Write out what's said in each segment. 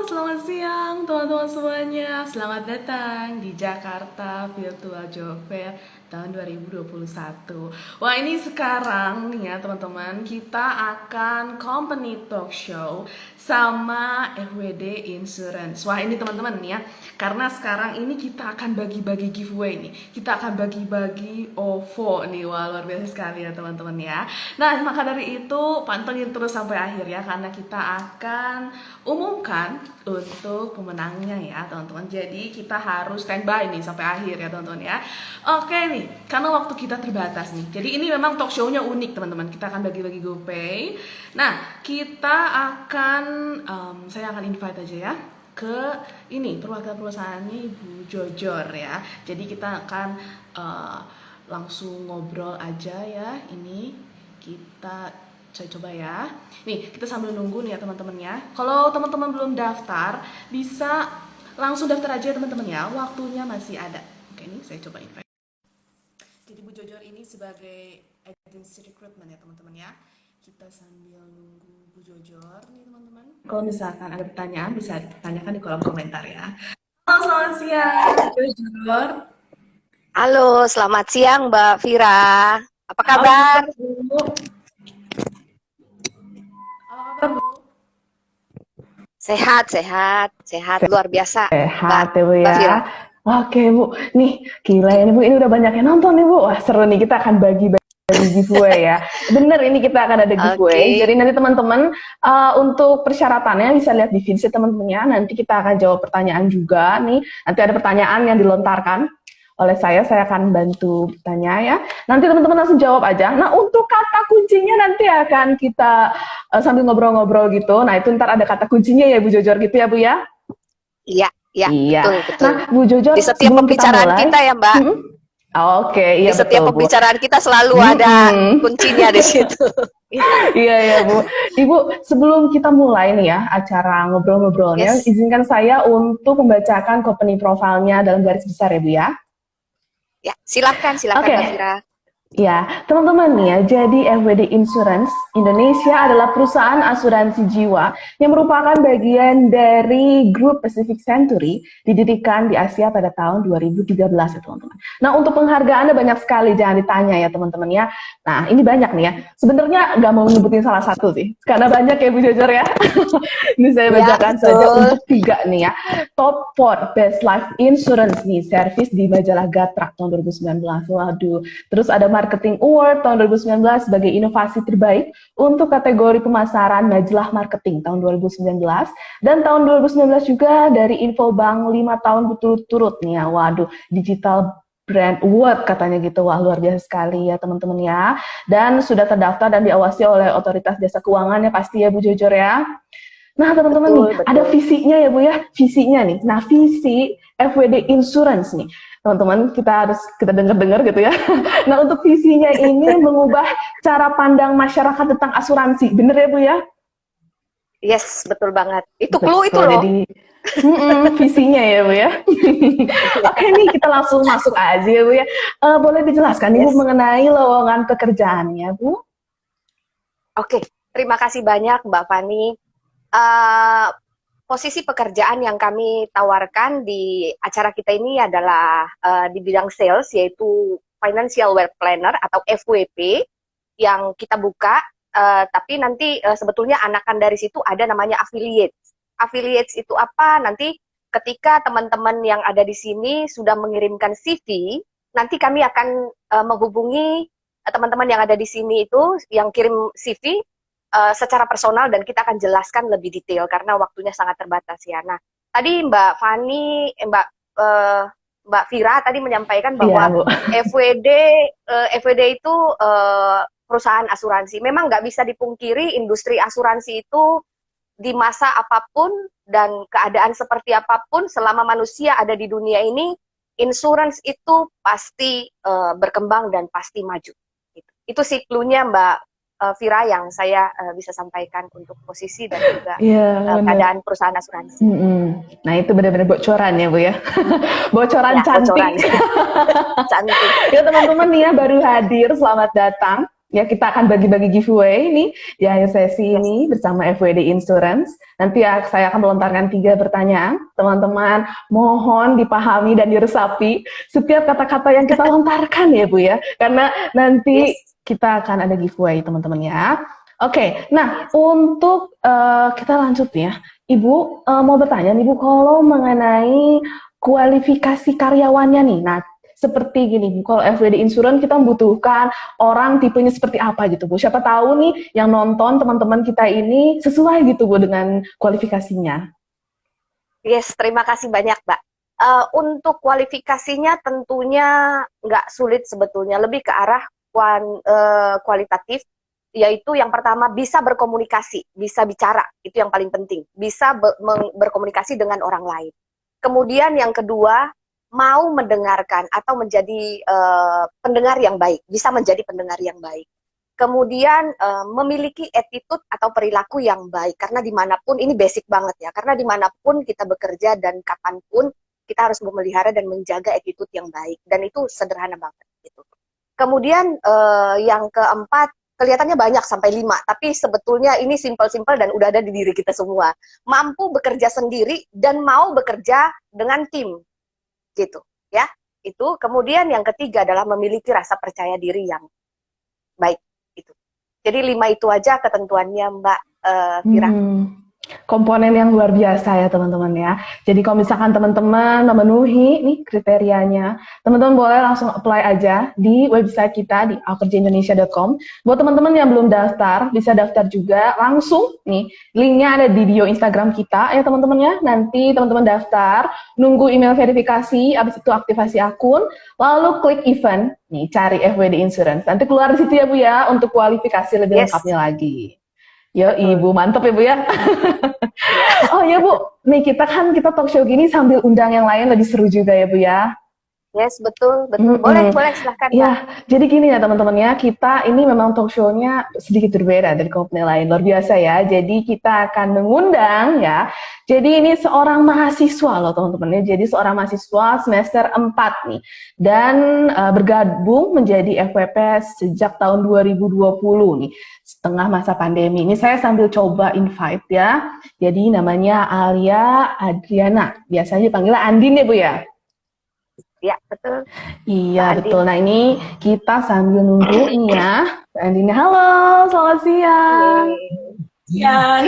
Selamat siang teman-teman semuanya. Selamat datang di Jakarta Virtual Job Fair tahun 2021. Wah, ini sekarang nih ya teman-teman, kita akan company talk show sama FWD Insurance. Wah, ini teman-teman nih ya, karena sekarang ini kita akan bagi-bagi giveaway nih. Kita akan bagi-bagi OVO nih. Wah, luar biasa sekali ya teman-teman ya. Nah, maka dari itu pantengin terus sampai akhir ya, karena kita akan umumkan untuk pemenangnya ya teman-teman. Jadi kita harus standby nih sampai akhir ya teman-teman ya. Oke nih, karena waktu kita terbatas nih. Jadi ini memang talk show-nya unik teman-teman. Kita akan bagi-bagi GoPay. Nah, kita akan saya akan invite aja ya ke ini perwakilan perusahaannya Ibu Jojor ya. Jadi kita akan langsung ngobrol aja ya. Ini kita saya coba ya. Nih, kita sambil nunggu nih ya teman-teman ya. Kalau teman-teman belum daftar, bisa langsung daftar aja ya teman-teman ya. Waktunya masih ada. Oke, ini saya coba invite. Jadi Bu Jojor ini sebagai agency recruitment ya teman-teman ya. Kita sambil nunggu Bu Jojor nih teman-teman. Kalau misalkan ada pertanyaan, bisa ditanyakan di kolom komentar ya. Halo, selamat siang Bu Jojor. Halo, selamat siang Mbak Vira. Apa Halo kabar? Bu. Apa kabar Bu? Sehat, luar biasa Mbak, Sehat ya Bu Mbak ya. Vira. Oke Bu, nih gila ini Bu, ini udah banyak yang nonton nih Bu. Wah seru nih, kita akan bagi giveaway ya. Bener, ini kita akan ada giveaway. Oke. Jadi nanti teman-teman untuk persyaratannya bisa lihat di feed teman-temannya. Nanti kita akan jawab pertanyaan juga nih. Nanti ada pertanyaan yang dilontarkan oleh saya akan bantu tanya ya. Nanti teman-teman langsung jawab aja. Nah untuk kata kuncinya nanti akan kita sambil ngobrol-ngobrol gitu. Nah itu ntar ada kata kuncinya ya Bu Jojor gitu ya Bu ya. Iya, Iya. betul. Nah, Bu Jojor, Di setiap sebelum kita pembicaraan mulai, kita ya Mbak, Oke, di iya setiap betul Bu. pembicaraan kita selalu ada kuncinya di situ. Iya Bu. Ibu, sebelum kita mulai nih ya acara ngobrol-ngobrolnya, Yes. izinkan saya untuk membacakan company profile-nya dalam garis besar ya Bu ya. Ya, silakan Oke. Mbak Vira. Ya, teman-teman nih ya, jadi FWD Insurance Indonesia adalah perusahaan asuransi jiwa yang merupakan bagian dari grup Pacific Century, didirikan di Asia pada tahun 2013 ya teman-teman. Nah untuk penghargaannya banyak sekali, jangan ditanya ya teman-teman ya. Nah ini banyak nih ya, sebenarnya nggak mau nyebutin salah satu sih, karena banyak ya Bu Jojor ya. Ini saya Ya, bacakan saja untuk 3 nih ya. Top 4 Best Life Insurance nih, service di majalah Gaprak tahun 2019. Waduh, terus ada Marketing Award tahun 2019 sebagai inovasi terbaik untuk kategori pemasaran majalah marketing tahun 2019, dan tahun 2019 juga dari Infobank 5 tahun berturut-turut nih ya. Waduh, Digital Brand Award katanya gitu. Wah luar biasa sekali ya teman-teman ya, dan sudah terdaftar dan diawasi oleh otoritas jasa keuangan ya pasti ya Bu Jojor ya. Nah teman-teman nih, ada visinya ya Bu ya, visinya nih. Nah visi FWD Insurance nih, teman-teman kita dengar-dengar gitu ya. Nah untuk visinya ini mengubah cara pandang masyarakat tentang asuransi, bener ya Bu ya? Yes, betul banget. Itu Betul, clue itu loh. jadi visinya ya Bu ya. Oke nih, kita langsung masuk aja ya Bu ya. Boleh dijelaskan nih Bu Yes. mengenai lowongan pekerjaannya Bu? Oke, terima kasih banyak Mbak Fani. Uh, Posisi pekerjaan yang kami tawarkan di acara kita ini adalah di bidang sales, yaitu Financial Wealth Planner atau FWP yang kita buka, tapi nanti sebetulnya anakan dari situ ada namanya affiliates. Affiliates itu apa? Nanti ketika teman-teman yang ada di sini sudah mengirimkan CV, nanti kami akan menghubungi teman-teman yang ada di sini itu yang kirim CV secara personal, dan kita akan jelaskan lebih detail karena waktunya sangat terbatas ya. Nah, tadi Mbak Fani, Mbak Vira tadi menyampaikan bahwa FWD itu perusahaan asuransi. Memang nggak bisa dipungkiri industri asuransi itu di masa apapun dan keadaan seperti apapun, selama manusia ada di dunia ini, insurance itu pasti berkembang dan pasti maju. Itu sih clue-nya Mbak Vira yang saya bisa sampaikan untuk posisi dan juga keadaan perusahaan asuransi. Nah itu benar-benar bocoran ya Bu ya. Bocoran Ya, cantik. bocoran. Cantik. Ya teman-teman nih ya baru hadir, selamat datang. Ya, kita akan bagi-bagi giveaway nih di akhir sesi Yes. ini bersama FWD Insurance. Nanti ya, saya akan melontarkan 3 pertanyaan. Teman-teman mohon dipahami dan diresapi setiap kata-kata yang kita lontarkan ya Bu ya. Karena nanti Yes. kita akan ada giveaway teman-teman ya. Oke, nah untuk kita lanjut ya. Ibu mau bertanya nih Bu, kalau mengenai kualifikasi karyawannya nih. Nah, seperti gini Bu, kalau FWD Insurance kita membutuhkan orang tipenya seperti apa gitu Bu. Siapa tahu nih yang nonton teman-teman kita ini sesuai gitu Bu dengan kualifikasinya. Yes, terima kasih banyak, Mbak. Untuk kualifikasinya tentunya nggak sulit sebetulnya, lebih ke arah kualitatif, yaitu yang pertama bisa berkomunikasi, bisa bicara, itu yang paling penting, bisa berkomunikasi dengan orang lain. Kemudian yang kedua, mau mendengarkan atau menjadi pendengar yang baik, bisa menjadi pendengar yang baik. Kemudian memiliki attitude atau perilaku yang baik, karena dimanapun, ini basic banget ya, karena dimanapun kita bekerja dan kapanpun kita harus memelihara dan menjaga attitude yang baik, dan itu sederhana banget gitu. Kemudian yang keempat, kelihatannya banyak sampai 5, tapi sebetulnya ini simple-simple dan udah ada di diri kita semua. Mampu bekerja sendiri dan mau bekerja dengan tim, gitu ya. Itu. Kemudian yang ketiga adalah memiliki rasa percaya diri yang baik. Jadi 5 itu aja ketentuannya Mbak Vira. Komponen yang luar biasa ya teman-teman ya. Jadi kalau misalkan teman-teman memenuhi nih kriterianya, teman-teman boleh langsung apply aja di website kita di alkerjaindonesia.com. Buat teman-teman yang belum daftar, bisa daftar juga langsung nih. Linknya ada di bio Instagram kita ya teman-teman ya. Nanti teman-teman daftar, nunggu email verifikasi, habis itu aktivasi akun, lalu klik event, nih cari FWD Insurance. Nanti keluar di situ ya Bu ya untuk kualifikasi lebih lengkapnya lagi. Yo, Ibu, mantap ya Bu ya. Oh ya Bu, nih kita talk show gini sambil undang yang lain lebih seru juga ya Bu ya. Yes, betul. Boleh silahkan Mbak. Ya, jadi gini ya teman-teman ya, kita ini memang talk show-nya sedikit berbeda dari company lain, luar biasa ya. Jadi kita akan mengundang ya, jadi ini seorang mahasiswa loh teman-teman ya, jadi seorang mahasiswa semester 4 nih, dan bergabung menjadi FWP sejak tahun 2020 nih, setengah masa pandemi. Ini saya sambil coba invite ya, jadi namanya Alia Adriana, biasanya dipanggil Andin ya Bu ya? Ya, betul. Iya, betul. Nah, ini kita sambil nunggu nih ya. Mbak Andina, halo, selamat siang. Siang.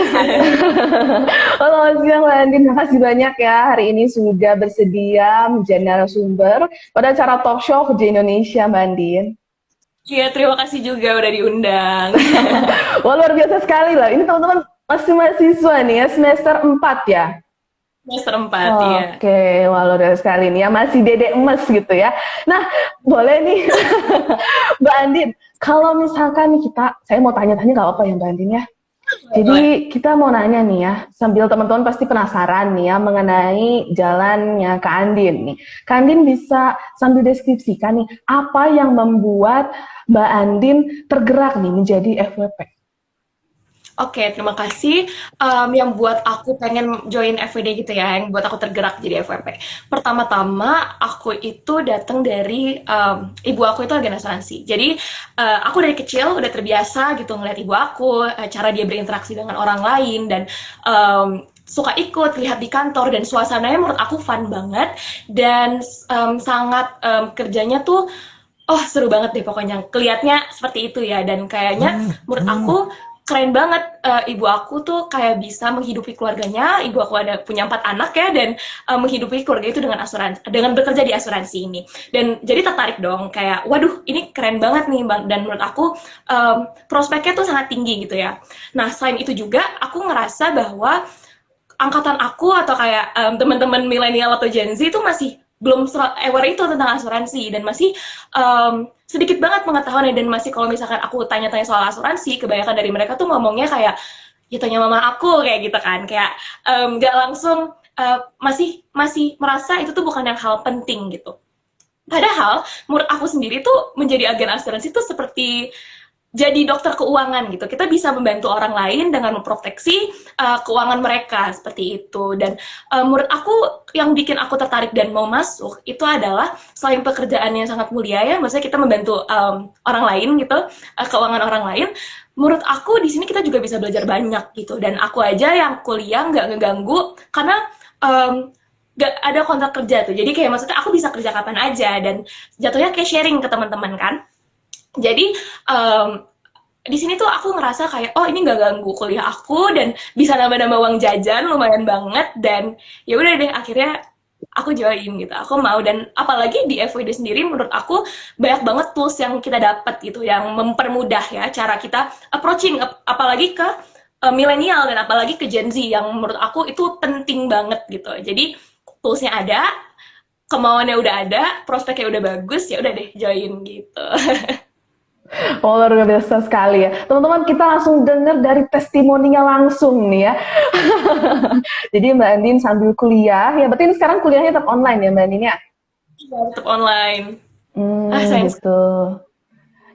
Selamat siang, Mbak Andin. Terima kasih banyak ya. Hari ini sudah bersedia menjadi narasumber pada acara talk show Kerja Indonesia, Mbak Andin. Iya, terima kasih juga udah diundang. Wah, luar biasa sekali lah. Ini teman-teman masih mahasiswa nih ya, semester 4 ya. Semester 4, ya. Oke, wah luar biasa sekali nih ya, masih dedek emas gitu ya. Nah, boleh nih Mbak Andin, kalau misalkan nih saya mau tanya-tanya nggak apa-apa ya Mbak Andin ya? Jadi kita mau nanya nih ya, sambil teman-teman pasti penasaran nih ya mengenai jalannya Kak Andin nih. Kak Andin bisa sambil deskripsikan nih, apa yang membuat Mbak Andin tergerak nih menjadi FWP? Oke, terima kasih. Yang buat aku pengen join FWD gitu ya, yang buat aku tergerak jadi FWP. Pertama-tama, aku itu datang dari ibu aku itu agen asuransi. Jadi, aku dari kecil udah terbiasa gitu ngeliat ibu aku, cara dia berinteraksi dengan orang lain, dan suka ikut, lihat di kantor, dan suasananya menurut aku fun banget, dan sangat kerjanya tuh, oh seru banget deh pokoknya. Kelihatnya seperti itu ya, dan kayaknya menurut aku keren banget. Ibu aku tuh kayak bisa menghidupi keluarganya. Ibu aku punya 4 anak ya, dan menghidupi keluarga itu dengan asuransi, dengan bekerja di asuransi ini. Dan jadi tertarik dong, kayak waduh ini keren banget nih Bang. Dan menurut aku prospeknya tuh sangat tinggi gitu ya. Nah, selain itu juga aku ngerasa bahwa angkatan aku atau kayak teman-teman milenial atau Gen Z itu masih belum aware itu tentang asuransi, dan masih sedikit banget pengetahuannya, dan masih kalau misalkan aku tanya-tanya soal asuransi, kebanyakan dari mereka tuh ngomongnya kayak ya tanya mama aku kayak gitu kan, kayak nggak langsung masih merasa itu tuh bukan yang hal penting gitu. Padahal menurut aku sendiri tuh menjadi agen asuransi tuh seperti jadi dokter keuangan gitu. Kita bisa membantu orang lain dengan memproteksi keuangan mereka seperti itu. Dan menurut aku yang bikin aku tertarik dan mau masuk itu adalah selain pekerjaan yang sangat mulia ya, maksudnya kita membantu orang lain gitu, keuangan orang lain. Menurut aku di sini kita juga bisa belajar banyak gitu. Dan aku aja yang kuliah nggak ngeganggu karena nggak ada kontrak kerja tuh. Jadi kayak maksudnya aku bisa kerja kapan aja dan jatuhnya kayak sharing ke teman-teman kan. Jadi di sini tuh aku ngerasa kayak oh ini nggak ganggu kuliah aku dan bisa nambah-nambah uang jajan lumayan banget dan ya udah deh akhirnya aku join gitu. Aku mau dan apalagi di FWD sendiri menurut aku banyak banget tools yang kita dapat gitu yang mempermudah ya cara kita approaching apalagi ke milenial dan apalagi ke Gen Z yang menurut aku itu penting banget gitu. Jadi toolsnya ada, kemauannya udah ada, prospeknya udah bagus, ya udah deh join gitu. Oh, luar biasa sekali ya. Teman-teman, kita langsung dengar dari testimoninya langsung nih ya. Jadi Mbak Andin sambil kuliah, ya berarti ini sekarang kuliahnya tetap online ya Mbak Andin ya? Ya, tetap online. Sayang. Gitu.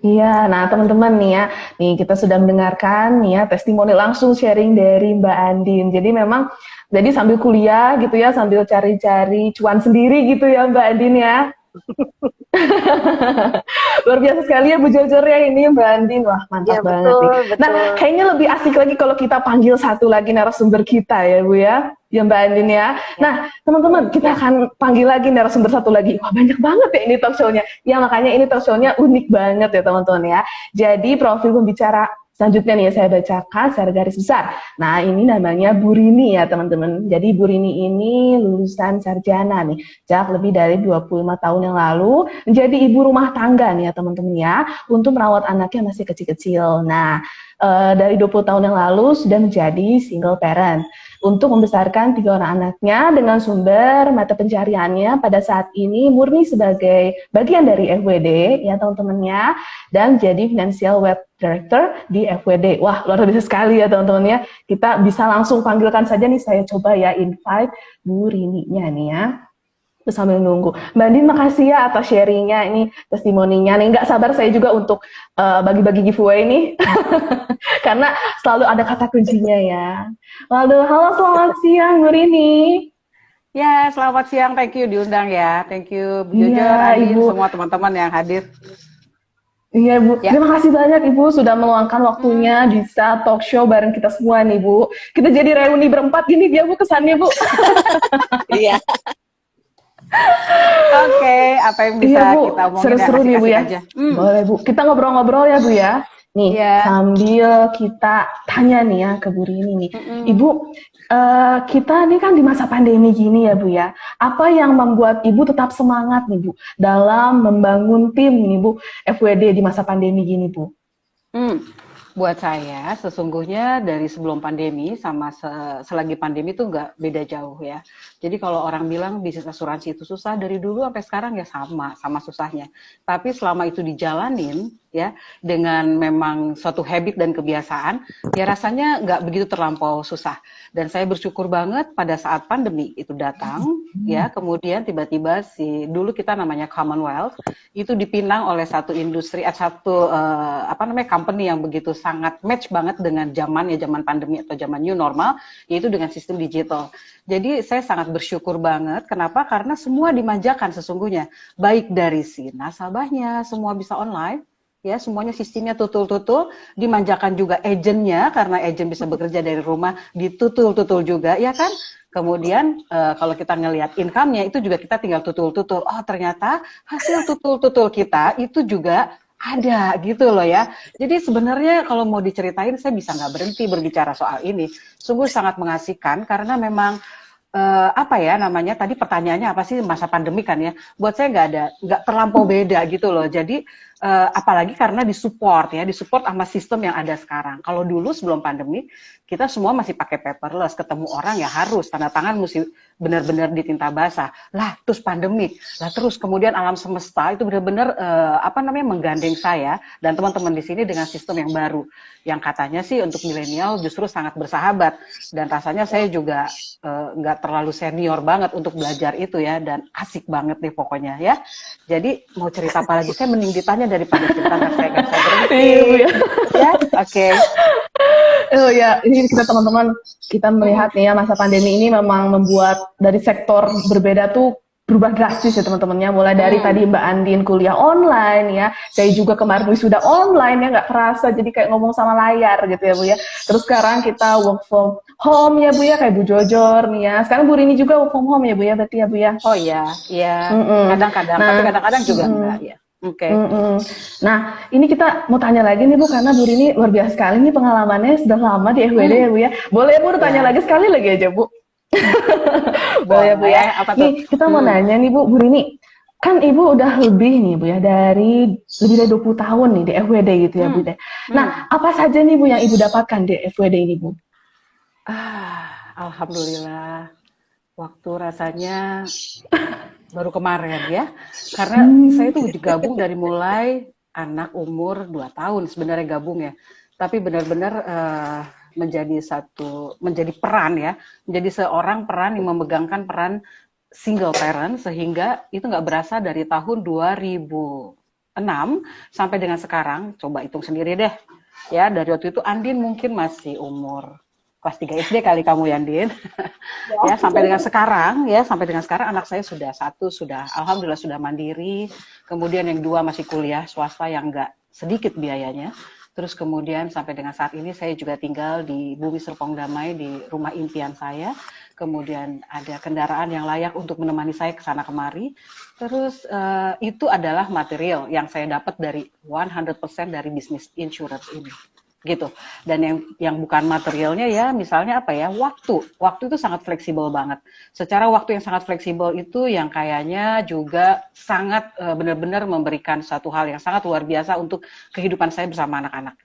Iya, nah teman-teman nih ya, nih kita sudah mendengarkan nih ya testimoni langsung sharing dari Mbak Andin. Jadi memang, jadi sambil kuliah gitu ya, sambil cari-cari cuan sendiri gitu ya Mbak Andin ya. Luar biasa sekali ya Bu Jojor ya ini Mbak Andin. Wah mantap Ya, banget betul, nih. betul. Nah kayaknya lebih asik lagi kalau kita panggil satu lagi narasumber kita ya Bu ya. Ya Mbak Andin ya. Nah teman-teman kita akan panggil lagi narasumber satu lagi. Wah banyak banget ya ini talk show-nya. Ya makanya ini talk show-nya unik banget ya teman-teman ya. Jadi profil pembicara selanjutnya nih saya bacakan secara garis besar. Nah ini namanya Bu Rini ya teman-teman. Jadi Bu Rini ini lulusan sarjana nih. Sejak lebih dari 25 tahun yang lalu menjadi ibu rumah tangga nih ya teman-teman ya. Untuk merawat anaknya masih kecil-kecil. Nah dari 20 tahun yang lalu sudah menjadi single parent. Untuk membesarkan 3 orang anaknya dengan sumber mata pencariannya pada saat ini murni sebagai bagian dari FWD ya teman-temannya dan jadi financial web director di FWD. Wah luar biasa sekali ya teman-teman ya. Kita bisa langsung panggilkan saja nih saya coba ya invite Bu Rini-nya nih ya. Terus sambil nunggu. Mbak Andin makasih ya atas sharingnya ini testimoninya. Nih nggak sabar saya juga untuk bagi-bagi giveaway ini karena selalu ada kata kuncinya ya. Waduh, halo selamat siang Bu Rini. Ya, selamat siang. Thank you diundang ya. Thank you Bu Jojor, Iya Andin, Ibu. semua teman-teman yang hadir. Iya Bu, Ya. terima kasih banyak Ibu sudah meluangkan waktunya bisa talk show bareng kita semua nih Bu. Kita jadi reuni berempat gini dia Bu kesannya Bu. Iya. Oke, apa yang bisa Iya Bu, kita omongin seru-seru nih Bu asik-asik ya. aja. Boleh Bu, kita ngobrol-ngobrol ya Bu ya. Nih, Iya. sambil kita tanya nih ya ke Bu Rini nih. Ibu, kita nih kan di masa pandemi gini ya Bu ya. Apa yang membuat Ibu tetap semangat nih Bu dalam membangun tim nih Bu FWD di masa pandemi gini Bu? Buat saya, sesungguhnya dari sebelum pandemi sama selagi pandemi itu nggak beda jauh ya. Jadi kalau orang bilang bisnis asuransi itu susah, dari dulu sampai sekarang ya sama susahnya. Tapi selama itu dijalanin ya dengan memang suatu habit dan kebiasaan, ya rasanya nggak begitu terlampau susah. Dan saya bersyukur banget pada saat pandemi itu datang, ya kemudian tiba-tiba dulu kita namanya Commonwealth itu dipinang oleh satu industri, company yang begitu sangat match banget dengan zaman pandemi atau zaman new normal, yaitu dengan sistem digital. Jadi saya sangat bersyukur banget. Kenapa? Karena semua dimanjakan sesungguhnya, baik dari si nasabahnya, semua bisa online. Ya, semuanya sistemnya tutul-tutul, dimanjakan juga agennya karena agen bisa bekerja dari rumah, ditutul-tutul juga, ya kan? Kemudian kalau kita ngelihat income-nya itu juga kita tinggal tutul-tutul. Oh, ternyata hasil tutul-tutul kita itu juga ada gitu loh ya. Jadi sebenarnya kalau mau diceritain saya bisa nggak berhenti berbicara soal ini. Sungguh sangat mengasihkan karena memang tadi pertanyaannya apa sih masa pandemi kan ya? Buat saya nggak terlampau beda gitu loh. Jadi apalagi karena disupport sama sistem yang ada sekarang. Kalau dulu sebelum pandemi kita semua masih pakai paperless, ketemu orang ya harus tanda tangan mesti benar-benar di tinta basah. Lah terus pandemik, lah terus kemudian alam semesta itu benar-benar menggandeng saya dan teman-teman di sini dengan sistem yang baru yang katanya sih untuk milenial justru sangat bersahabat dan rasanya saya juga nggak terlalu senior banget untuk belajar itu ya dan asik banget nih pokoknya ya. Jadi mau cerita apa lagi saya mending ditanya daripada kita nggak saya berhenti. Iya Bu ya. Ya, oke. Oh ya, ini kita teman-teman kita melihat nih ya masa pandemi ini memang membuat dari sektor berbeda tuh berubah drastis ya teman-temannya. Mulai dari tadi Mbak Andin kuliah online ya, saya juga kemarin sudah online ya, nggak kerasa jadi kayak ngomong sama layar gitu ya Bu ya. Terus sekarang kita work from home ya Bu ya, kayak Bu Jojor nih ya. Sekarang Bu Rini juga work from home ya Bu ya, berarti ya Bu ya. Oh iya, iya. Mm-mm. Kadang-kadang, Nah, tapi kadang-kadang juga enggak ya. Oke. mm-mm. Nah, ini kita mau tanya lagi nih Bu, karena Bu Rini luar biasa sekali nih pengalamannya sudah lama di FWD ya Bu ya. Boleh Bu tanya Ya. lagi sekali lagi aja Bu. Boleh ya Bu ya. Apa tuh? Nih kita mau nanya nih Bu Rini, kan Ibu udah lebih nih Bu ya, dari lebih dari 20 tahun nih di FWD gitu ya Bu ya. Nah, apa saja nih Bu yang Ibu dapatkan di FWD ini Bu? Alhamdulillah. Waktu rasanya baru kemarin ya. Karena saya tuh gabung dari mulai anak umur 2 tahun sebenarnya gabung ya. Tapi benar-benar menjadi peran ya. Menjadi seorang peran yang memegangkan peran single parent, sehingga itu nggak berasa dari tahun 2006 sampai dengan sekarang. Coba hitung sendiri deh. Ya, dari waktu itu Andin mungkin masih umur kelas 3 SD kali kamu Yandin. Ya, sampai dengan sekarang anak saya sudah alhamdulillah sudah mandiri. Kemudian yang 2 masih kuliah swasta yang enggak sedikit biayanya. Terus kemudian sampai dengan saat ini saya juga tinggal di Bumi Serpong Damai, di rumah impian saya. Kemudian ada kendaraan yang layak untuk menemani saya ke sana kemari. Terus itu adalah material yang saya dapat dari 100% dari bisnis insurance ini. Gitu. Dan yang bukan materialnya ya misalnya apa ya, waktu itu sangat fleksibel banget. Secara waktu yang sangat fleksibel itu yang kayaknya juga sangat benar-benar memberikan satu hal yang sangat luar biasa untuk kehidupan saya bersama anak-anak.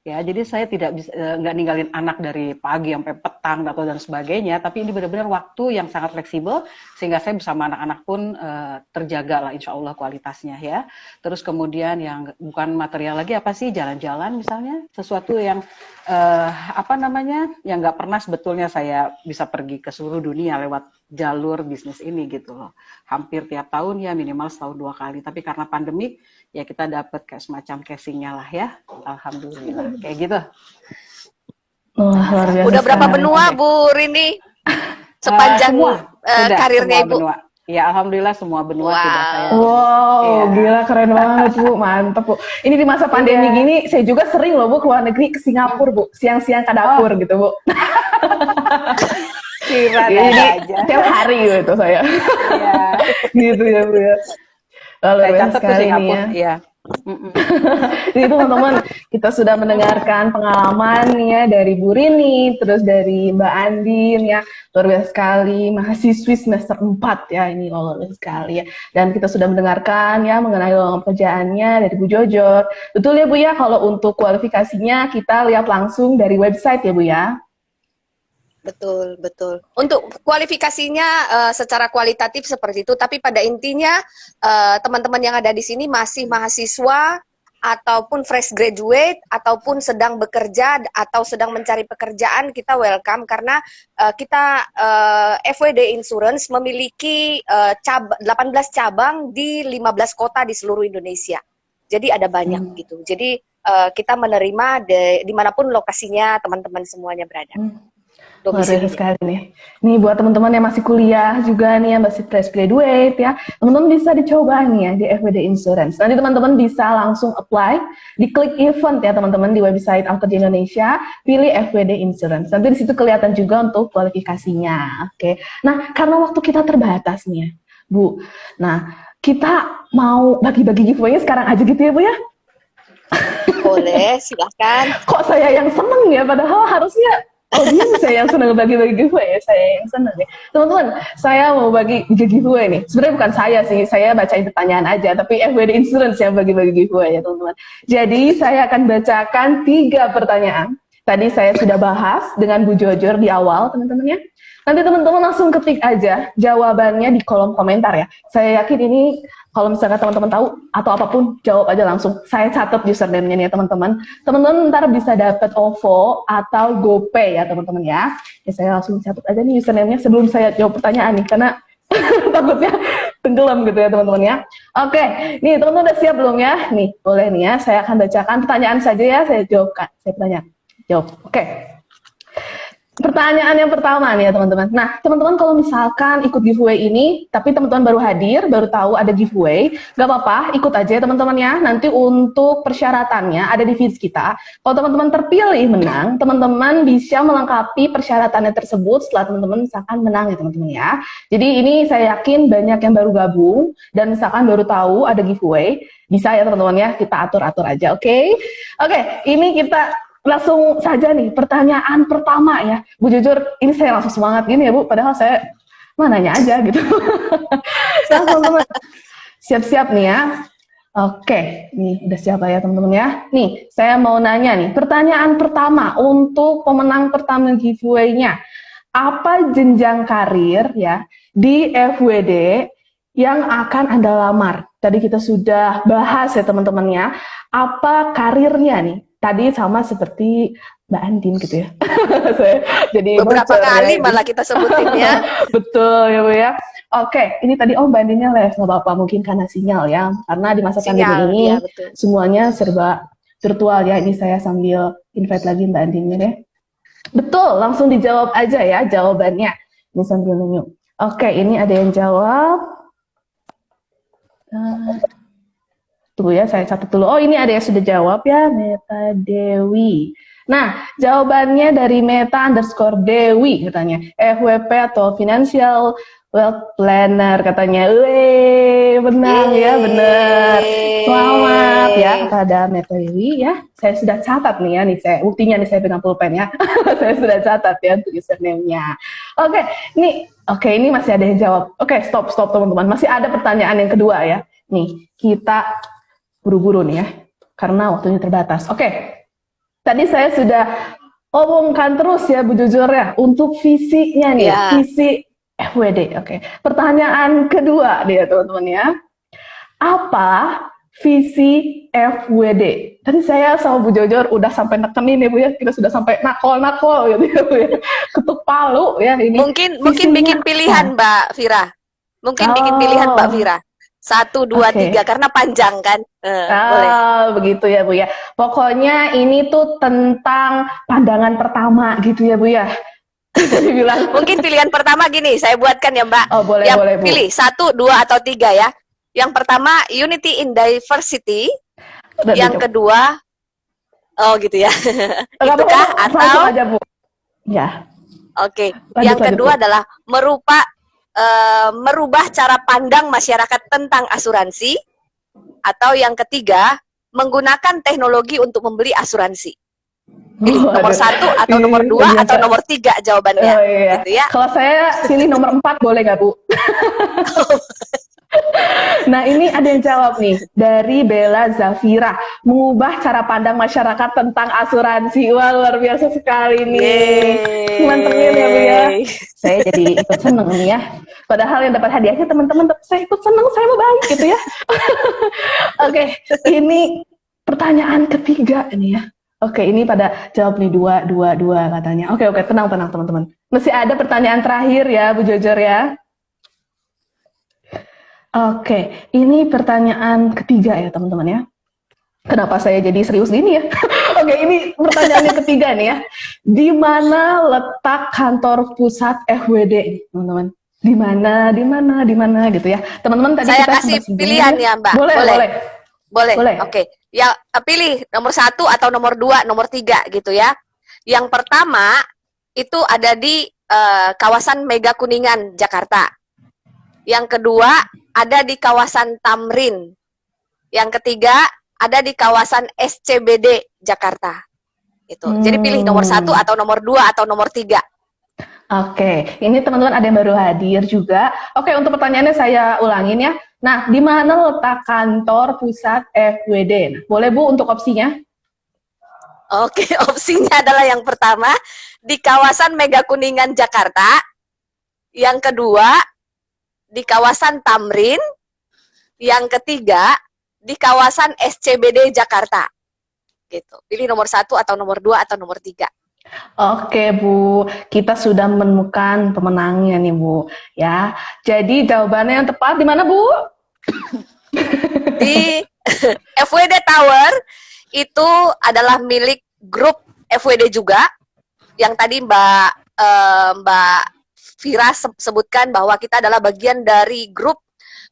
Ya, jadi saya tidak bisa nggak ninggalin anak dari pagi sampai petang atau dan sebagainya, tapi ini benar-benar waktu yang sangat fleksibel sehingga saya bersama anak-anak pun terjaga lah insya Allah kualitasnya ya. Terus kemudian yang bukan material lagi apa sih, jalan-jalan misalnya, sesuatu yang yang nggak pernah sebetulnya saya bisa pergi ke seluruh dunia lewat jalur bisnis ini gitu loh. Hampir tiap tahun ya minimal setahun 2 kali, tapi karena pandemik ya kita dapat kayak semacam casingnya lah ya, alhamdulillah kayak gitu. Wah, luar biasa. Udah berapa sekali. benua Bu Rini sepanjang karirnya semua Ibu? benua. Ya alhamdulillah semua benua sudah saya. Wow, Iya. gila keren banget Bu, mantep Bu. Ini di masa pandemi gini, saya juga sering loh Bu ke luar negeri, ke Singapura Bu, siang-siang ke dapur gitu Bu. Kira Jadi aja. tiap hari gitu saya. Iya. Gitu ya Bu ya. Luar Saya biasa catat tuh sekali nih Singapura. ya. Iya. Jadi teman-teman, kita sudah mendengarkan pengalaman ya dari Bu Rini, terus dari Mbak Andin ya, luar biasa sekali, mahasiswi semester 4 ya, ini luar biasa sekali ya. Dan kita sudah mendengarkan ya mengenai lowongan pekerjaannya dari Bu Jojor. Betul ya Bu ya, kalau untuk kualifikasinya kita lihat langsung dari website ya Bu ya. Betul, betul. Untuk kualifikasinya secara kualitatif seperti itu, tapi pada intinya teman-teman yang ada di sini masih mahasiswa ataupun fresh graduate ataupun sedang bekerja atau sedang mencari pekerjaan, kita welcome karena kita FWD Insurance memiliki 18 cabang di 15 kota di seluruh Indonesia. Jadi ada banyak gitu. Jadi kita menerima dimanapun lokasinya teman-teman semuanya berada. Luar biasa sekali nih. Nih buat teman-teman yang masih kuliah juga nih, yang masih fresh graduate ya, teman-teman bisa dicoba nih ya di FWD Insurance. Nanti teman-teman bisa langsung apply, diklik event ya teman-teman di website Auto di Indonesia, pilih FWD Insurance. Nanti di situ kelihatan juga untuk kualifikasinya. Oke. Nah, karena waktu kita terbatas nih ya, Bu. Nah, kita mau bagi-bagi giveaway-nya sekarang aja gitu ya Bu ya? Boleh, silahkan. Kok saya yang seneng ya, padahal harusnya saya yang senang bagi-bagi giveaway ya, saya yang senang ya. Teman-teman, saya mau bagi giveaway nih. Sebenarnya bukan saya sih, saya bacain pertanyaan aja, tapi FWD Insurance yang bagi-bagi giveaway ya teman-teman. Jadi saya akan bacakan 3 pertanyaan. Tadi saya sudah bahas dengan Bu Jojor di awal teman-teman ya. Nanti teman-teman langsung ketik aja jawabannya di kolom komentar ya. Saya yakin ini kalau misalkan teman-teman tahu atau apapun, jawab aja langsung. Saya catat username-nya nih ya teman-teman. Teman-teman ntar bisa dapat OVO atau GoPay ya teman-teman ya. Ya saya langsung catat aja nih username-nya sebelum saya jawab pertanyaan nih, karena takutnya tenggelam gitu ya teman-teman ya. Oke, nih teman-teman udah siap belum ya? Nih, boleh nih ya, saya akan bacakan pertanyaan saja ya, saya jawabkan. Saya tanya, jawab. Oke. Pertanyaan yang pertama nih ya teman-teman. Nah, teman-teman kalau misalkan ikut giveaway ini, tapi teman-teman baru hadir, baru tahu ada giveaway, gak apa-apa, ikut aja ya teman-teman ya. Nanti untuk persyaratannya ada di feeds kita. Kalau teman-teman terpilih menang, teman-teman bisa melengkapi persyaratannya tersebut setelah teman-teman misalkan menang ya teman-teman ya. Jadi ini saya yakin banyak yang baru gabung dan misalkan baru tahu ada giveaway, bisa ya teman-teman ya, kita atur-atur aja, oke? Oke, ini kita langsung saja nih, pertanyaan pertama ya. Bu jujur, ini saya langsung semangat gini ya Bu, padahal saya nanya aja gitu. Nah, teman-teman, siap-siap nih ya. Oke, nih udah siap ya teman-teman ya. Nih, saya mau nanya nih, pertanyaan pertama untuk pemenang pertama giveaway-nya. Apa jenjang karir ya di FWD yang akan Anda lamar? Tadi kita sudah bahas ya teman-teman ya. Apa karirnya nih? Tadi sama seperti Mbak Andin gitu ya. Jadi Beberapa kali malah kita sebutin ya. Betul ya Bu ya. Oke, ini tadi Mbak Andinnya live, nggak apa-apa, mungkin karena sinyal ya. Karena di masa pandemi ini ya, betul. semuanya serba virtual ya. Ini saya sambil invite lagi Mbak Andinnya deh. Betul, langsung dijawab aja ya jawabannya. Ini sambil nunjuk. Oke, ini ada yang jawab. Tunggu ya, saya catat dulu. Oh, ini ada yang sudah jawab ya, Meta Dewi. Nah, jawabannya dari Meta_Dewi katanya. FWP atau Financial Wealth Planner katanya. Wih, benar ya, benar. Selamat ya kepada Meta Dewi ya. Saya sudah catat nih ya, buktinya nih saya pegang pulpen ya. Saya sudah catat ya untuk username-nya. Oke, ini masih ada yang jawab. Oke, stop teman-teman. Masih ada pertanyaan yang kedua ya. Nih, kita buru-buru nih ya, karena waktunya terbatas. Oke, tadi saya sudah omongkan terus ya Bu Jujur ya, untuk visinya nih, visi FWD. Oke, pertanyaan kedua nih ya teman-teman ya. Apa visi FWD? Tadi saya sama Bu Jujur udah sampai nekenin ya Bu ya, kita sudah sampai nakol gitu ya Bu ya, ketuk palu ya ini. Mungkin bikin pilihan Mbak Vira. Bikin pilihan Mbak Vira. 1, 2, 3 karena panjang kan. Boleh. Begitu ya Bu ya. Pokoknya ini tuh tentang pandangan pertama gitu ya Bu ya. Mungkin pilihan pertama gini, saya buatkan ya Mbak. Oh, boleh Bu. Pilih 1, 2 atau 3 ya. Yang pertama Unity in Diversity. Yang kedua, oh gitu ya. Itukah atau aja Bu. Ya. Oke. Yang kedua adalah merubah cara pandang masyarakat tentang asuransi, atau yang ketiga menggunakan teknologi untuk membeli asuransi. Pilih nomor 1 atau nomor 2 atau nomor 3 jawabannya. Gitu ya. Kalau saya pilih nomor 4 boleh nggak Bu? Nah, ini ada yang jawab nih dari Bella Zafira, mengubah cara pandang masyarakat tentang asuransi. Wah, luar biasa sekali nih. Mantengin ya Bu ya. Saya jadi ikut seneng nih ya. Padahal yang dapat hadiahnya teman-teman, saya ikut seneng, saya mau baik gitu ya. Oke, ini pertanyaan ketiga ini ya. Oke, ini pada jawab nih 2 katanya. Oke, tenang teman-teman. Masih ada pertanyaan terakhir ya Bu Jojor ya. Oke, ini pertanyaan ketiga ya teman-teman ya. Kenapa saya jadi serius gini ya? Oke, ini pertanyaan yang ketiga nih ya. Di mana letak kantor pusat FWD, teman-teman? Di mana gitu ya. Teman-teman tadi saya kita kasih pilihan ya Mbak. Boleh. Oke. Ya, pilih nomor 1 atau nomor 2, nomor 3 gitu ya. Yang pertama itu ada di kawasan Mega Kuningan, Jakarta. Yang kedua ada di kawasan Tamrin. Yang ketiga ada di kawasan SCBD Jakarta. Gitu. Jadi pilih nomor 1 atau nomor 2 atau nomor 3. Oke, ini teman-teman ada yang baru hadir juga. Oke, untuk pertanyaannya saya ulangin ya. Nah, di mana letak kantor pusat FWD? Nah, boleh Bu untuk opsinya? Oke, opsinya adalah yang pertama di kawasan Mega Kuningan Jakarta. Yang kedua di kawasan Tamrin. Yang ketiga di kawasan SCBD Jakarta. Gitu. Pilih nomor 1 atau nomor 2 atau nomor 3. Oke Bu, kita sudah menemukan pemenangnya nih Bu. Ya, jadi jawabannya yang tepat di mana Bu? Di FWD Tower itu adalah milik grup FWD juga, yang tadi Mbak Vira sebutkan bahwa kita adalah bagian dari grup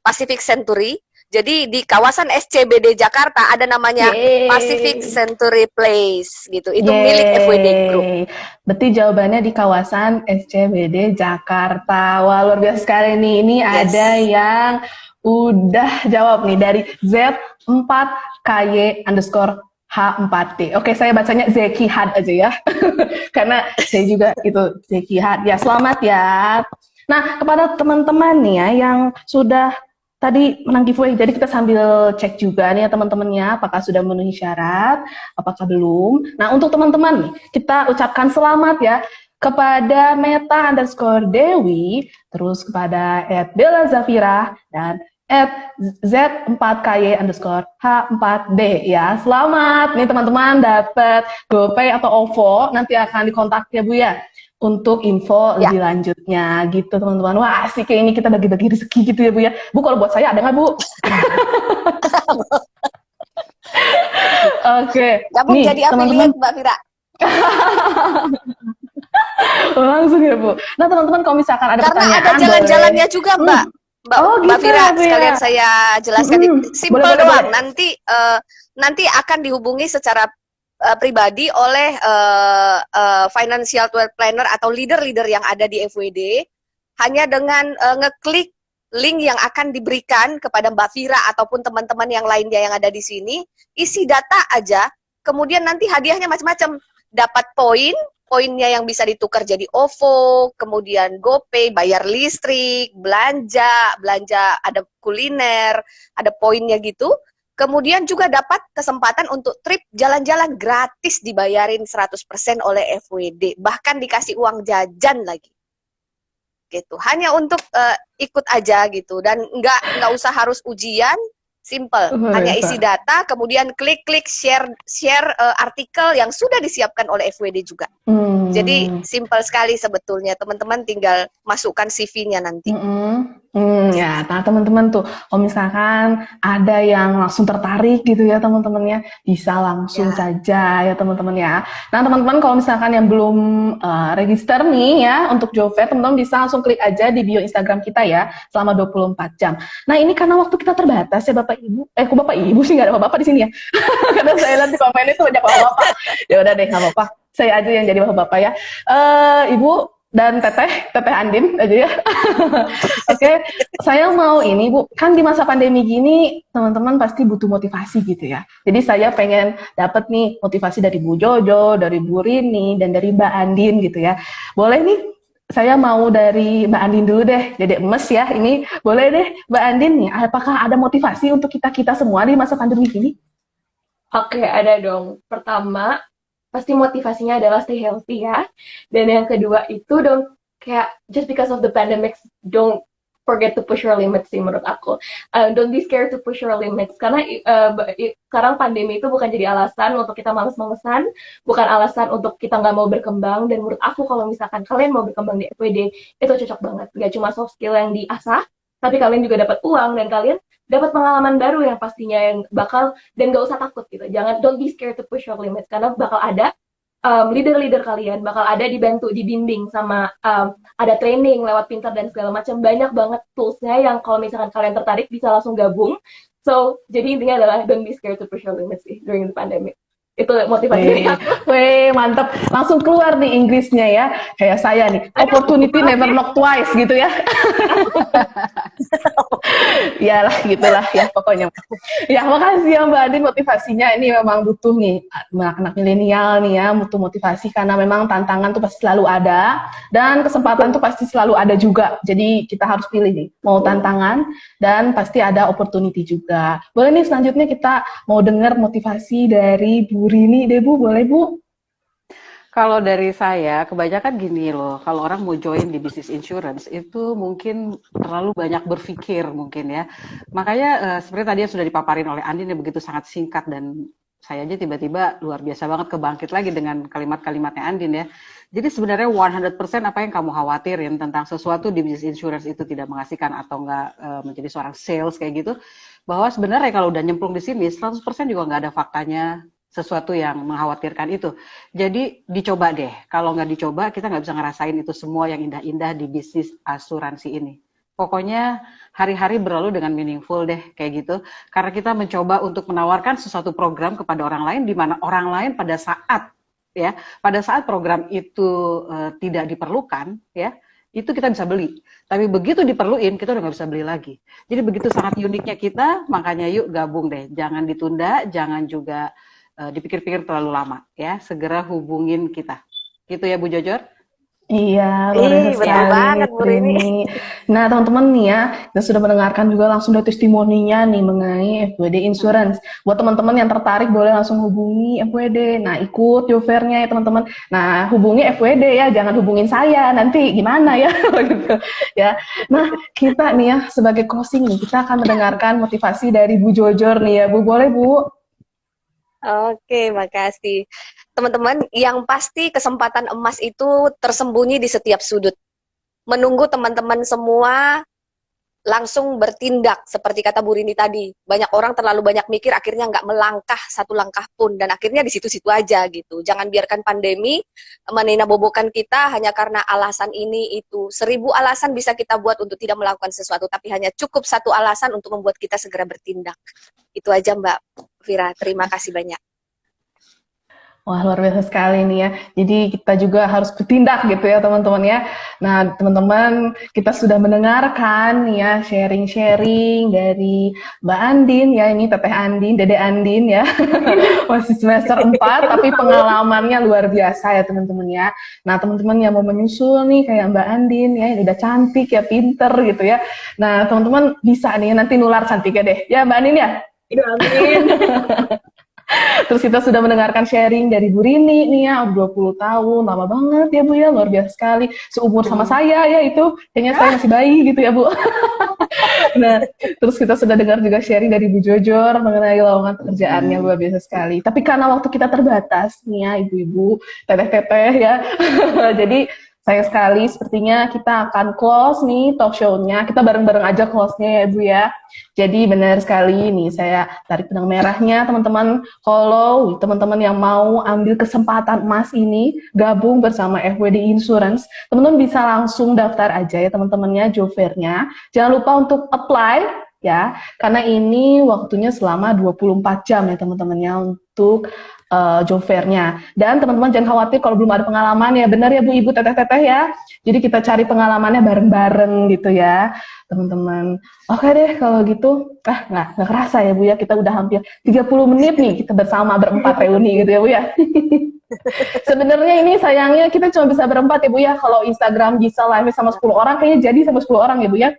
Pacific Century. Jadi di kawasan SCBD Jakarta ada namanya Pacific Yeay. Century Place gitu. Itu milik FWD Group. Yeay. Berarti jawabannya di kawasan SCBD Jakarta. Wah, luar biasa sekali nih. Ini Yes. ada yang udah jawab nih dari Z4KY underscore H4D. Oke, saya bacanya Zeki Had aja ya. Karena saya juga itu Zeki Had. Ya, selamat ya. Nah, kepada teman-teman nih ya yang sudah tadi menang giveaway, jadi kita sambil cek juga nih ya teman-temannya, apakah sudah memenuhi syarat, apakah belum. Nah, untuk teman-teman nih, kita ucapkan selamat ya kepada Meta underscore Dewi, terus kepada Bella Zafira, dan Z4KY underscore H4D ya. Selamat nih teman-teman dapat GoPay atau OVO, nanti akan dikontak ya Bu ya untuk info Ya. lebih lanjutnya gitu teman-teman. Wah asik kayak ini kita bagi-bagi rezeki gitu ya Bu ya. Bu kalau buat saya ada nggak Bu? Oke. Kamu Nih jadi teman-teman affiliate Mbak Vira. langsung ya Bu. Nah teman-teman kalau misalkan ada Karena pertanyaan ada jalan-jalannya boleh. juga Mbak. Oh Mbak gitu Vira, ya Bu ya. sekalian saya jelaskan. Simple Boleh, boleh, doang. boleh. Nanti akan dihubungi secara pribadi oleh financial planner atau leader-leader yang ada di FWD, hanya dengan ngeklik link yang akan diberikan kepada Mbak Vira ataupun teman-teman yang lainnya yang ada di sini, isi data aja, kemudian nanti hadiahnya macam-macam, dapat poinnya yang bisa ditukar jadi OVO, kemudian GoPay, bayar listrik, belanja ada kuliner, ada poinnya gitu. Kemudian juga dapat kesempatan untuk trip jalan-jalan gratis dibayarin 100% oleh FWD. Bahkan dikasih uang jajan lagi. Gitu. Hanya untuk ikut aja gitu. Dan nggak usah harus ujian, simple. Hanya isi data, kemudian klik-klik share artikel yang sudah disiapkan oleh FWD juga. Jadi simple sekali sebetulnya. Teman-teman tinggal masukkan CV-nya nanti. Ya, nah teman-teman tuh, kalau misalkan ada yang langsung tertarik gitu ya teman-temannya, bisa langsung saja ya teman-teman ya. Nah teman-teman kalau misalkan yang belum register nih ya untuk job fair, teman-teman bisa langsung klik aja di bio Instagram kita ya selama 24 jam. Nah ini karena waktu kita terbatas ya Bapak Ibu, kok Bapak Ibu sih nggak ada Bapak di sini ya? Karena saya lihat di komen itu banyak Bapak. Ya udah deh nggak apa-apa, saya aja yang jadi Bapak ya. Ibu dan Teteh Andin aja ya. Oke, saya mau ini Bu, kan di masa pandemi gini teman-teman pasti butuh motivasi gitu ya. Jadi saya pengen dapat nih motivasi dari Bu Jojo, dari Bu Rini, dan dari Mbak Andin gitu ya. Boleh nih, saya mau dari Mbak Andin dulu deh, Dede Emes ya. Ini boleh deh Mbak Andin nih, apakah ada motivasi untuk kita semua di masa pandemi gini? Oke, ada dong. Pertama, pasti motivasinya adalah stay healthy ya. Dan yang kedua itu kayak just because of the pandemic, don't forget to push your limits sih menurut aku. Don't be scared to push your limits karena sekarang pandemi itu bukan jadi alasan untuk kita males-malesan, bukan alasan untuk kita nggak mau berkembang. Dan menurut aku kalau misalkan kalian mau berkembang di FWD itu cocok banget. Gak cuma soft skill yang diasah, tapi kalian juga dapat uang dan kalian dapat pengalaman baru yang pastinya yang bakal, dan gak usah takut gitu. Jangan, don't be scared to push your limits karena bakal ada leader-leader kalian bakal ada dibantu, dibimbing sama ada training lewat Pinter dan segala macam, banyak banget toolsnya yang kalau misalkan kalian tertarik bisa langsung gabung. So jadi intinya adalah don't be scared to push your limits sih during the pandemic. Itu motivasi dari aku. Weh, mantap. Langsung keluar nih Inggrisnya ya. Kayak saya nih, opportunity never knock twice gitu ya. Iyalah gitulah ya pokoknya. Ya makasih ya Mbak Adin, motivasinya ini memang butuh nih anak-anak milenial nih ya, butuh motivasi karena memang tantangan tuh pasti selalu ada dan kesempatan tuh pasti selalu ada juga. Jadi kita harus pilih nih, mau tantangan dan pasti ada opportunity juga. Boleh nih selanjutnya kita mau dengar motivasi dari Bu Rini deh Bu, boleh Bu? Kalau dari saya, kebanyakan gini loh, kalau orang mau join di bisnis insurance itu mungkin terlalu banyak berpikir mungkin ya. Makanya seperti tadi yang sudah dipaparin oleh Andin yang begitu sangat singkat dan saya aja tiba-tiba luar biasa banget kebangkit lagi dengan kalimat-kalimatnya Andin ya. Jadi sebenarnya 100% apa yang kamu khawatirin tentang sesuatu di bisnis insurance itu tidak mengasihkan atau nggak menjadi seorang sales kayak gitu, bahwa sebenarnya kalau udah nyemplung di sini 100% juga nggak ada faktanya sesuatu yang mengkhawatirkan itu. Jadi dicoba deh. Kalau nggak dicoba, kita nggak bisa ngerasain itu semua yang indah-indah di bisnis asuransi ini. Pokoknya hari-hari berlalu dengan meaningful deh, kayak gitu. Karena kita mencoba untuk menawarkan sesuatu program kepada orang lain, di mana orang lain pada saat program itu tidak diperlukan, ya, itu kita bisa beli. Tapi begitu diperluin, kita udah nggak bisa beli lagi. Jadi begitu sangat uniknya kita, makanya yuk gabung deh. Jangan ditunda, jangan juga dipikir-pikir terlalu lama, ya. Segera hubungin kita. Gitu ya Bu Jojor? Iya, luar biasa betul sekali, banget Bu Rini. Rini. Nah, teman-teman nih ya, kita sudah mendengarkan juga langsung dari testimoninya nih mengenai FWD Insurance. Buat teman-teman yang tertarik boleh langsung hubungi FWD. Nah, ikut Jovernya ya teman-teman. Nah, hubungi FWD ya, jangan hubungin saya. Nanti gimana ya, gitu ya. Nah, kita nih ya sebagai closing nih, kita akan mendengarkan motivasi dari Bu Jojor nih ya, Bu. Boleh Bu? Oke, makasih. Teman-teman, yang pasti kesempatan emas itu tersembunyi di setiap sudut. Menunggu teman-teman semua langsung bertindak, seperti kata Bu Rini tadi. Banyak orang terlalu banyak mikir, akhirnya nggak melangkah satu langkah pun, dan akhirnya di situ-situ aja gitu. Jangan biarkan pandemi meninabobokan kita hanya karena alasan ini itu. 1000 alasan bisa kita buat untuk tidak melakukan sesuatu, tapi hanya cukup satu alasan untuk membuat kita segera bertindak. Itu aja Mbak Vira, terima kasih banyak. Wah, luar biasa sekali nih ya. Jadi kita juga harus bertindak gitu ya teman-teman ya. Nah teman-teman, kita sudah mendengarkan ya sharing-sharing dari Mbak Andin ya. Ini Teteh Andin, Dede Andin ya. Masih semester 4 tapi pengalamannya luar biasa ya teman-teman ya. Nah teman-teman yang mau menyusul nih kayak Mbak Andin ya, yang udah cantik ya, pinter gitu ya. Nah teman-teman bisa nih nanti nular cantiknya deh. Ya Mbak Andin ya? Amin. Terus kita sudah mendengarkan sharing dari Bu Rini nih ya, 20 tahun, lama banget ya Bu ya, luar biasa sekali. Seumur sama saya ya itu, kayaknya saya masih bayi gitu ya Bu. Nah, terus kita sudah dengar juga sharing dari Bu Jojor mengenai lowongan pekerjaannya, luar biasa sekali. Tapi karena waktu kita terbatas nih ya ibu-ibu, teteh-teteh ya, jadi sayang sekali sepertinya kita akan close nih talk show-nya. Kita bareng-bareng aja close-nya ya Ibu ya. Jadi benar sekali nih saya tarik benang merahnya teman-teman. Kalau teman-teman yang mau ambil kesempatan emas ini gabung bersama FWD Insurance, teman-teman bisa langsung daftar aja ya teman-temannya Jovernya. Jangan lupa untuk apply ya, karena ini waktunya selama 24 jam ya teman-temannya untuk Jovernya. Dan teman-teman jangan khawatir kalau belum ada pengalaman ya, benar ya Bu Ibu Teteh-teteh ya. Jadi kita cari pengalamannya bareng-bareng gitu ya teman-teman. Oke deh kalau gitu, nggak kerasa ya Bu ya, kita udah hampir 30 menit nih kita bersama berempat reuni gitu ya Bu ya. Sebenarnya ini sayangnya kita cuma bisa berempat ya Bu ya, kalau Instagram bisa live sama 10 orang kayaknya jadi sama 10 orang ya Bu ya.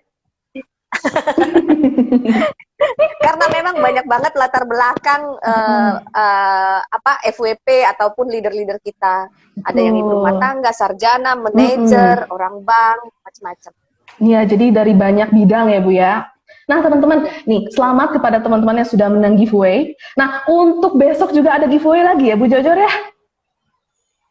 Karena memang banyak banget latar belakang FWP ataupun leader-leader kita. Ada yang ibu rumah tangga, sarjana, manajer, orang bank, macam-macam. Iya, jadi dari banyak bidang ya Bu ya. Nah teman-teman, nih selamat kepada teman-teman yang sudah menang giveaway. Nah untuk besok juga ada giveaway lagi ya Bu Jojor ya?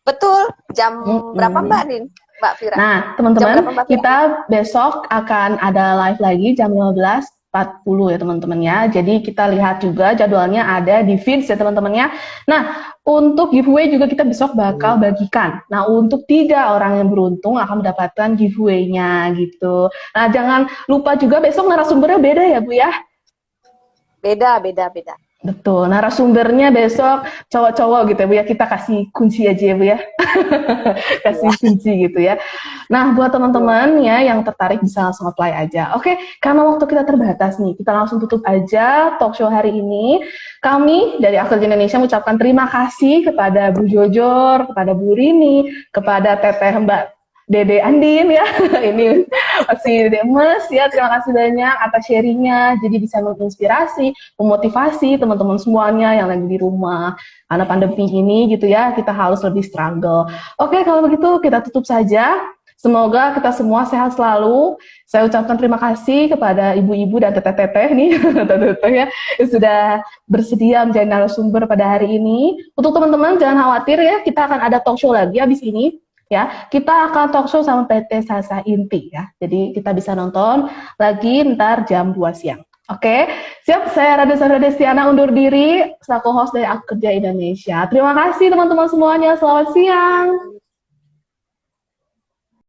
Betul, jam berapa Mbak Nin? Mbak Vira? Nah teman-teman, kita besok akan ada live lagi jam 15.40 ya teman-teman ya. Jadi kita lihat juga jadwalnya ada di feeds ya teman-teman ya. Nah untuk giveaway juga kita besok bakal bagikan. Nah untuk 3 orang yang beruntung akan mendapatkan giveaway-nya gitu. Nah jangan lupa juga besok narasumbernya beda ya Bu ya. Beda. Betul, narasumbernya besok cowok-cowok gitu ya Bu ya, kita kasih kunci aja ya Bu ya. Kasih kunci gitu ya. Nah buat teman-teman ya yang tertarik bisa langsung apply aja. Oke, karena waktu kita terbatas nih, kita langsung tutup aja talk show hari ini. Kami dari Aktor Indonesia mengucapkan terima kasih kepada Bu Jojor, kepada Bu Rini, kepada Teteh Mbak Dede Andin ya, ini masih Dede Emes ya, terima kasih banyak atas sharingnya, jadi bisa menginspirasi, memotivasi teman-teman semuanya yang lagi di rumah, karena pandemi ini gitu ya, kita harus lebih struggle. Oke, kalau begitu kita tutup saja. Semoga kita semua sehat selalu. Saya ucapkan terima kasih kepada ibu-ibu dan teteh-teteh nih, teteh-teteh ya, yang sudah bersedia menjadi narasumber pada hari ini. Untuk teman-teman jangan khawatir ya, kita akan ada talk show lagi habis ini. Ya, kita akan talk show sama PT Sasa Inti ya. Jadi kita bisa nonton lagi ntar jam 2 siang. Oke, siap. Saya Rada Sandra Destiana undur diri selaku host dari Aku Kerja Indonesia. Terima kasih teman-teman semuanya. Selamat siang.